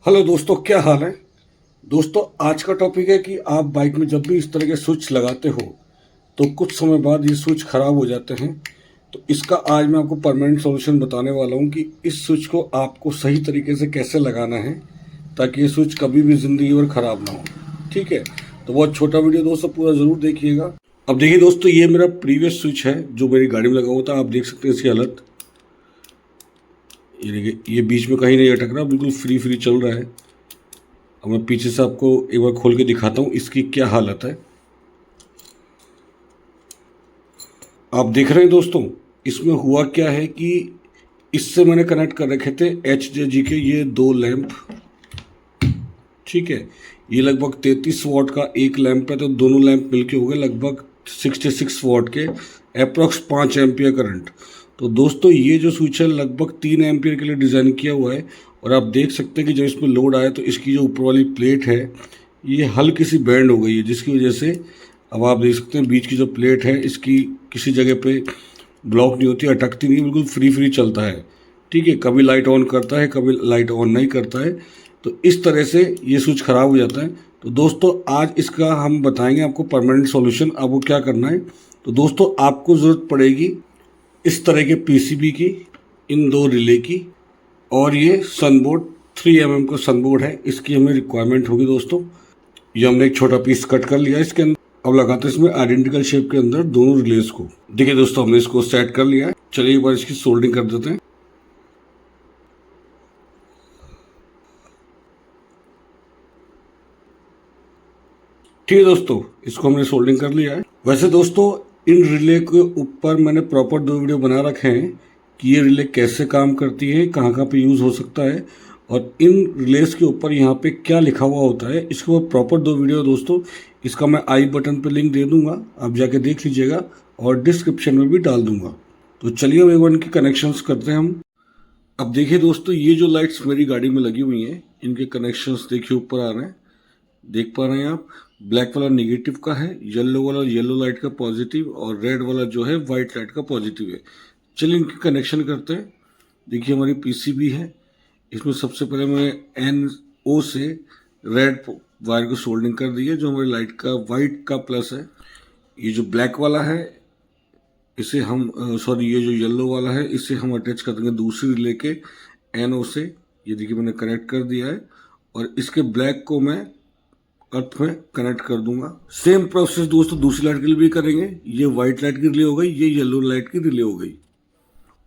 Hello दोस्तों, क्या हाल है। दोस्तों, आज का टॉपिक है कि आप बाइक में जब भी इस तरह के स्विच लगाते हो तो कुछ समय बाद ये स्विच खराब हो जाते हैं। तो इसका आज मैं आपको परमानेंट सॉल्यूशन बताने वाला हूँ कि इस स्विच को आपको सही तरीके से कैसे लगाना है ताकि ये स्विच कभी भी ज़िंदगी भर खराब ना हो। ठीक है, तो बहुत छोटा वीडियो दोस्तों, पूरा ज़रूर देखिएगा। अब देखिए दोस्तों, ये मेरा प्रीवियस स्विच है जो मेरी गाड़ी में लगा हुआ था। आप देख सकते हैं इसकी हालत। ये देखिए, ये बीच में कहीं नहीं अटक रहा, बिल्कुल फ्री फ्री चल रहा है। अब मैं पीछे से आपको एक बार खोल के दिखाता हूँ इसकी क्या हालत है। आप देख रहे हैं दोस्तों, इसमें हुआ क्या है कि इससे मैंने कनेक्ट कर रखे थे HJG के ये दो लैंप। ठीक है, ये लगभग 33 वॉट का एक लैंप है, तो दोनों लैंप मिलके हो गए लगभग 66 वॉट के, अप्रॉक्स 5 एम्पियर करंट। तो दोस्तों, ये जो स्विच है लगभग 3 एम्पियर के लिए डिज़ाइन किया हुआ है। और आप देख सकते हैं कि जब इसमें लोड आया तो इसकी जो ऊपर वाली प्लेट है ये हल्की सी बैंड हो गई है, जिसकी वजह से अब आप देख सकते हैं बीच की जो प्लेट है इसकी किसी जगह पे ब्लॉक नहीं होती, अटकती नहीं, बिल्कुल फ्री फ्री चलता है। ठीक है, कभी लाइट ऑन करता है, कभी लाइट ऑन नहीं करता है। तो इस तरह से ये स्विच ख़राब हो जाता है। तो दोस्तों, आज इसका हम बताएंगे आपको परमानेंट सॉल्यूशन। आपको क्या करना है, तो दोस्तों आपको ज़रूरत पड़ेगी इस तरह के PCB की, इन दो रिले की, और ये सनबोर्ड 3 mm का सनबोर्ड है, इसकी हमें रिक्वायरमेंट होगी दोस्तों। ये हमने एक छोटा पीस कट कर लिया इसके अंदर। अब लगाते हैं इसमें आइडेंटिकल शेप के अंदर दोनों रिलेज को। देखिए दोस्तों, हमने इसको सेट कर लिया है। चलिए एक बार इसकी सोल्डिंग कर देते हैं। ठीक है दोस्तों, इसको हमने सोल्डिंग कर लिया है। वैसे दोस्तों, इन रिले के ऊपर मैंने प्रॉपर 2 वीडियो बना रखे हैं कि ये रिले कैसे काम करती है, कहाँ कहाँ पे यूज़ हो सकता है, और इन रिलेज के ऊपर यहाँ पे क्या लिखा हुआ होता है। इसके ऊपर प्रॉपर 2 वीडियो दोस्तों, इसका मैं आई बटन पे लिंक दे दूंगा, आप जाके देख लीजिएगा, और डिस्क्रिप्शन में भी डाल दूंगा। तो चलिए अब एक बार इनकी कनेक्शंस करते हैं हम। अब देखिए दोस्तों, ये जो लाइट्स मेरी गाड़ी में लगी हुई हैं, इनके कनेक्शंस देखिए ऊपर आ रहे हैं, देख पा रहे हैं आप। ब्लैक वाला नेगेटिव का है, येलो वाला येलो लाइट का पॉजिटिव, और रेड वाला जो है वाइट लाइट का पॉजिटिव है। चलिए इनकी कनेक्शन करते हैं। देखिए हमारी PCB है, इसमें सबसे पहले मैं NO से रेड वायर को सोल्डिंग कर दी है, जो हमारी लाइट का वाइट का प्लस है। ये जो ब्लैक वाला है इसे हम सॉरी, ये जो येलो वाला है इसे हम अटैच कर देंगे दूसरी रिले के NO से। ये देखिए मैंने कनेक्ट कर दिया है, और इसके ब्लैक को मैं अर्थ में कनेक्ट कर दूंगा। सेम प्रोसेस दोस्तों दूसरी लाइट के लिए भी करेंगे। ये व्हाइट लाइट की रिले हो गई, ये येलो लाइट की रिले हो गई।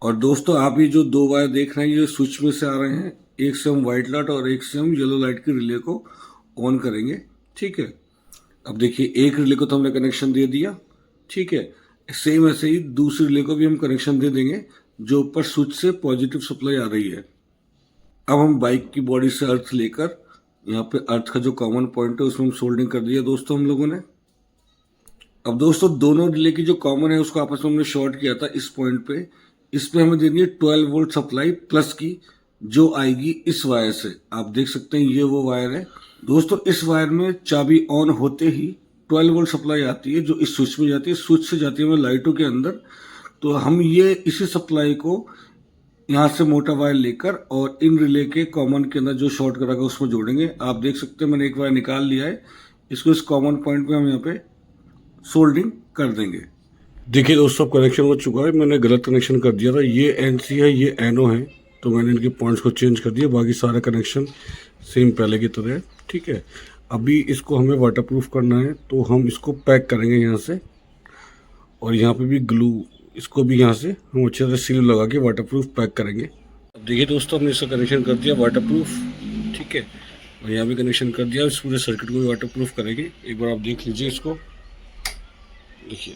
और दोस्तों, आप ये जो 2 वायर देख रहे हैं ये स्विच में से आ रहे हैं, एक से हम व्हाइट लाइट और एक से हम येलो लाइट की रिले को ऑन करेंगे। ठीक है, अब देखिए एक रिले को तो हमने कनेक्शन दे दिया। ठीक है, सेम ऐसे ही दूसरी रिले को भी हम कनेक्शन दे देंगे जो ऊपर स्विच से पॉजिटिव सप्लाई आ रही है। अब हम बाइक की बॉडी से अर्थ लेकर यहाँ पे अर्थ का जो कॉमन पॉइंट है उसमें हम सोल्डिंग कर दिया दोस्तों हम लोगों ने। अब दोस्तों, दोनों रिले की जो कॉमन है उसको आपस में हमने शॉर्ट किया था इस पॉइंट पे। इस पे हमें देनी है 12 वोल्ट सप्लाई प्लस की, जो आएगी इस वायर से। आप देख सकते हैं ये वो वायर है दोस्तों। इस वायर में चाबी ऑन होते ही 12 वोल्ट सप्लाई आती है, जो इस स्विच में जाती है, स्विच से जाती है हमें लाइटों के अंदर। तो हम ये इसी सप्लाई को यहाँ से मोटा वायर लेकर और इन रिले के कॉमन के अंदर जो शॉर्ट करा उसमें जोड़ेंगे। आप देख सकते हैं मैंने एक वायर निकाल लिया है, इसको इस कॉमन पॉइंट पे हम यहाँ पे सोल्डिंग कर देंगे। देखिए दोस्तों, कनेक्शन हो चुका है। मैंने गलत कनेक्शन कर दिया था, ये NC है ये NO है, तो मैंने इनके पॉइंट्स को चेंज कर दिया। बाकी सारा कनेक्शन सेम पहले की तरह है। ठीक है, अभी इसको हमें वाटरप्रूफ करना है, तो हम इसको पैक करेंगे यहाँ से, और यहाँ पे भी ग्लू, इसको भी यहाँ से हम अच्छे तरह सील लगा के वाटरप्रूफ पैक करेंगे। अब देखिए दोस्तों, हमने इसका कनेक्शन कर दिया वाटरप्रूफ। ठीक है, और यहाँ भी कनेक्शन कर दिया, इस पूरे सर्किट को भी वाटरप्रूफ करेंगे। एक बार आप देख लीजिए इसको, देखिए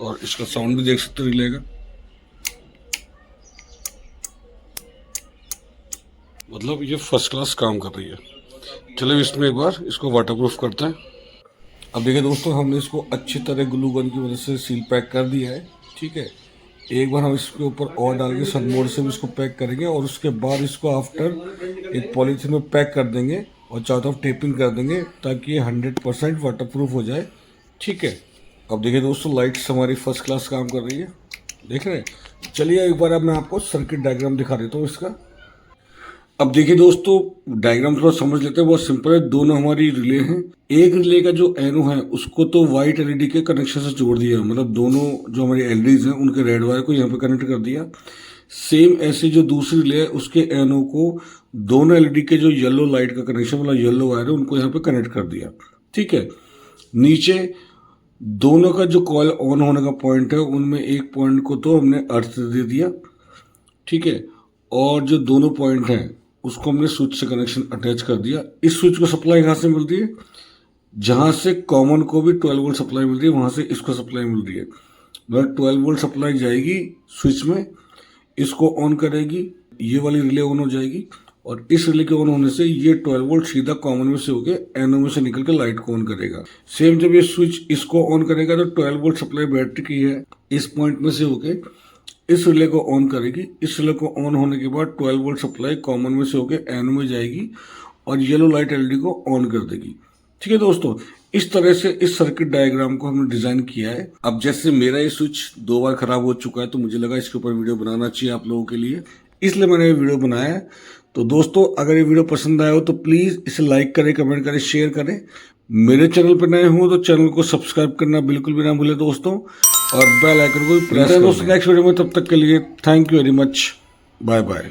और इसका साउंड भी देख सकते हो रिले का, मतलब ये फर्स्ट क्लास काम कर रही है। चलिए इसमें एक बार इसको वाटरप्रूफ करते हैं। अब देखिए दोस्तों, हमने इसको अच्छी तरह ग्लू गन की मदद से सील पैक कर दिया है। ठीक है, एक बार हम इसके ऊपर और डाल के सनबोर्ड से भी इसको पैक करेंगे, और उसके बाद इसको आफ्टर एक पॉलीथीन में पैक कर देंगे और चारों तरफ टेपिंग कर देंगे ताकि ये 100% वाटरप्रूफ हो जाए। ठीक है, अब देखिए दोस्तों, लाइट्स हमारी फर्स्ट क्लास काम कर रही है। देख रहे हैं। चलिए एक बार अब मैं आपको सर्किट डायग्राम दिखा देता हूँ इसका। अब देखिए दोस्तों, डायग्राम थोड़ा समझ लेते हैं, बहुत सिंपल है। दोनों हमारी रिले हैं। एक रिले का जो एनो है उसको तो व्हाइट एलईडी के कनेक्शन से जोड़ दिया, मतलब दोनों जो हमारी एलईडीज हैं उनके रेड वायर को यहाँ पे कनेक्ट कर दिया। सेम ऐसे जो दूसरी रिले है उसके एनो को दोनों एलईडी के जो येलो लाइट का कनेक्शन वाला येलो वायर है उनको यहाँ पे कनेक्ट कर दिया। ठीक है, नीचे दोनों का जो कॉइल ऑन होने का पॉइंट है उनमें एक पॉइंट को तो हमने अर्थ दे दिया। ठीक है, और जो दोनों पॉइंट हैं उसको हमने स्विच से कनेक्शन अटैच कर दिया। इस स्विच को सप्लाई कहाँ से मिलती है? जहाँ से कॉमन को भी 12 वोल्ट सप्लाई मिल रही है वहाँ से इसको सप्लाई मिल रही है। मतलब 12 वोल्ट सप्लाई जाएगी स्विच में, इसको ऑन करेगी, ये वाली रिले ऑन हो जाएगी, और इस रिले के ऑन होने से ये 12 वोल्ट सीधा कॉमन में से होके एनो में से निकल के लाइट को ऑन करेगा। सेम जब ये स्विच इसको ऑन करेगा तो 12 वोल्ट सप्लाई बैटरी की है, इस पॉइंट में से होके इस रिले को ऑन करेगी। इस रिले को ऑन होने के बाद 12 वोल्ट सप्लाई कॉमन में से होके एनो में जाएगी और येलो लाइट एलईडी को ऑन कर देगी। ठीक है दोस्तों, इस तरह से इस सर्किट डायग्राम को हमने डिजाइन किया है। अब जैसे मेरा ये स्विच 2 बार खराब हो चुका है तो मुझे लगा इसके ऊपर वीडियो बनाना चाहिए आप लोगों के लिए, इसलिए मैंने ये वीडियो बनाया है। तो दोस्तों अगर ये वीडियो पसंद आया हो तो प्लीज़ इसे लाइक करें, कमेंट करें, शेयर करें। मेरे चैनल पर नए हो तो चैनल को सब्सक्राइब करना बिल्कुल भी ना भूलें दोस्तों, और बेल आइकन को भी प्रेस करें दोस्तों नेक्स्ट वीडियो में। तब तक के लिए thank you very much, bye bye.